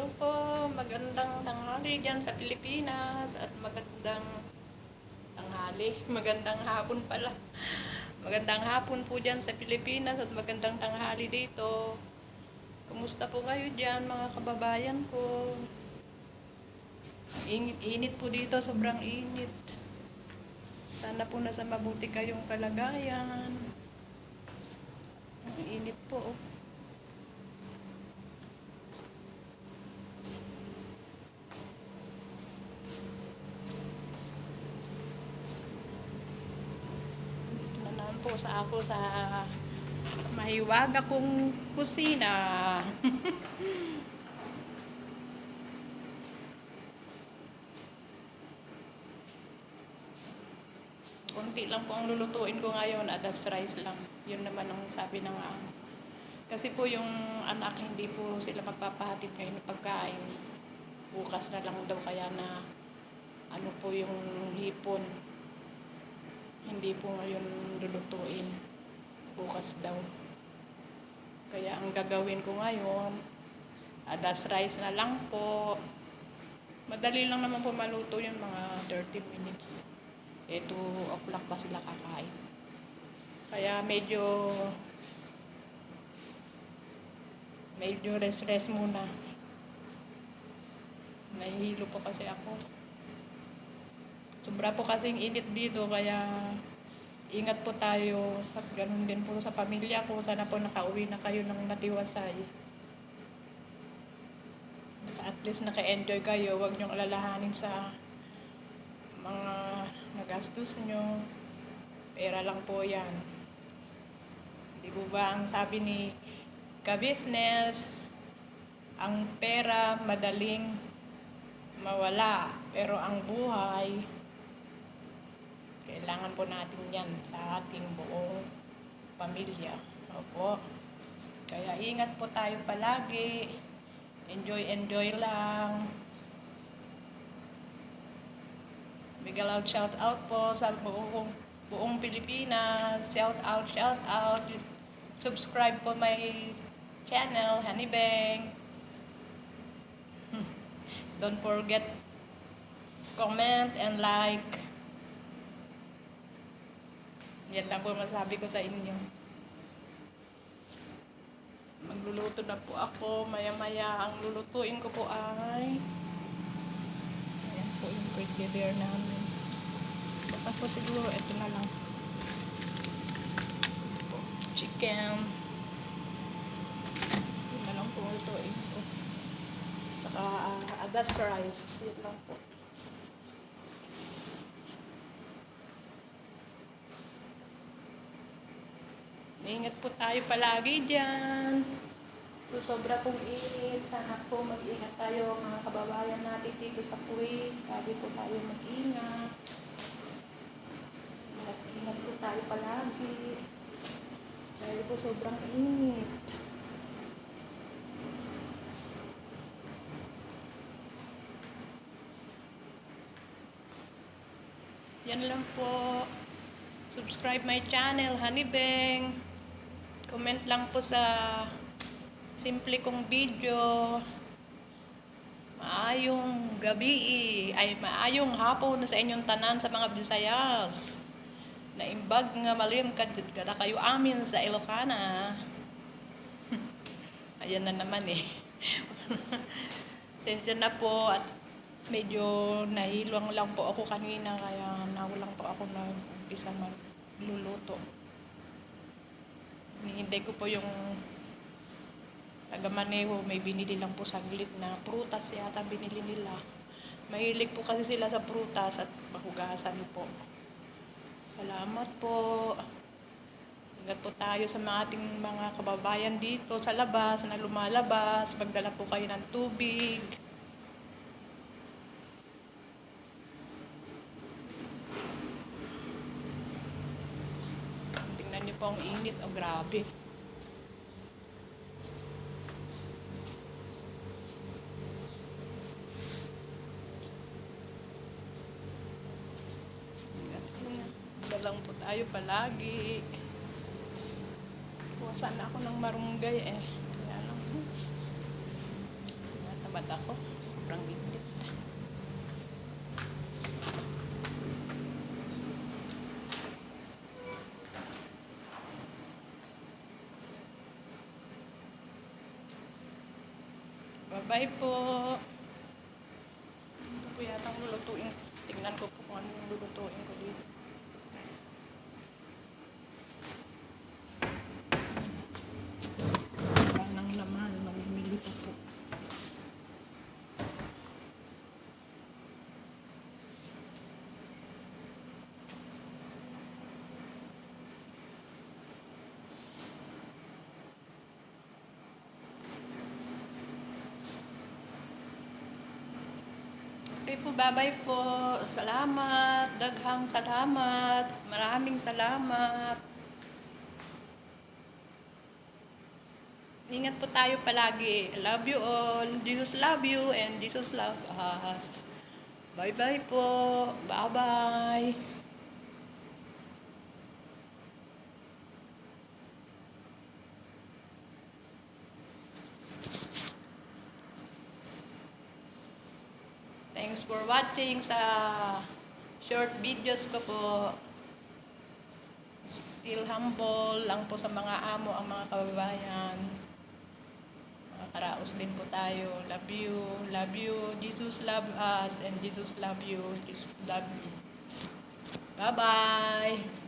Hello po, magandang tanghali dyan sa Pilipinas at magandang tanghali, magandang hapon pala. Magandang hapon po dyan sa Pilipinas at magandang tanghali dito. Kumusta po kayo dyan mga kababayan ko? Init po dito, sobrang init. Sana po nasa mabuti kayong kalagayan. Ang init po. Po sa ako sa mahiwaga kong kusina. Konti lang po ang lulutuin ko ngayon, adas rice lang. Yun naman ang sabi ng amo. Kasi po yung anak hindi po sila magpapahatid ngayon ng pagkain. Bukas na lang daw, kaya na ano po yung hipon. Hindi po ngayon lulutuin. Bukas daw. Kaya ang gagawin ko ngayon, adas rice na lang po. Madali lang naman po maluto yung mga 30 minutes. 2 o'clock pa sila kakain. Kaya medyo rest muna. Nahihilo po kasi ako. Sobra po kasing init dito, kaya ingat po tayo. At ganun din po sa pamilya ko. Sana po nakauwi na kayo ng matiwasay. At least naka-enjoy kayo. Huwag niyong alalahanin sa mga nagastos nyo. Pera lang po yan. Di po ba ang sabi ni ka-business, ang pera madaling mawala, pero ang buhay kailangan po natin yan sa ating buong pamilya. Opo. Kaya ingat po tayo palagi. Enjoy lang. Mega loud shout out po sa buong Pilipinas. Shout out. Subscribe po my channel, Honey Bang. Don't forget comment and like. Yan lang po masabi ko sa inyo. Magluluto na po ako. Maya-maya ang lulutuin ko po ay ayan po yung prepare namin. Baka po siguro ito na lang. Chicken. Yun na lang po lutuin ko. Saka adas rice. Yun lang po. Ingat po tayo palagi dyan. So, sobra pong init. Sana po mag-ingat tayo mga kababayan natin dito sa Kuwait. Lagi po tayo mag-ingat. Ingat po tayo palagi. Dahil po sobrang init. Yan lang po. Subscribe my channel, Honey Bang. Comment lang po sa simple kong video. Maayong gabi, ay maayong hapon sa inyong tanan sa mga Bisayas. Naimbag nga malim kada kayo amin sa Ilocana. Ayan na naman eh. Sensya na po at medyo nahilwang lang po ako kanina, kaya nawalang po ako nag-umpisa magluluto. Hinihintay ko po yung taga-maneho, may binili lang po saglit na prutas yata binili nila. Mahilig po kasi sila sa prutas at mahugasan po. Salamat po. Ingat po tayo sa ating mga kababayan dito sa labas na lumalabas. Magdala po kayo ng tubig. Tingnan niyo po ang init. Oh, grabe. Dalang po tayo palagi. Kuwasan ako ng marunggay eh. Kaya lang. Tamad ako. Sobrang init. Bye-bye po. Ito po yata ang lulutuin. Tingnan ko po kung ano yung lulutuin ko dito. Wala nang laman. Mamimili pa po. Okay po, bye-bye po. Salamat. Daghang salamat. Maraming salamat. Ingat po tayo palagi. I love you all. Jesus love you and Jesus love us. Bye-bye po. Bye-bye. Thanks for watching sa short videos ko po. Still humble lang po sa mga amo ang mga kababayan. Mga karaos din po tayo. Love you. Love you. Jesus love us and Jesus love you. Jesus love me. Bye-bye.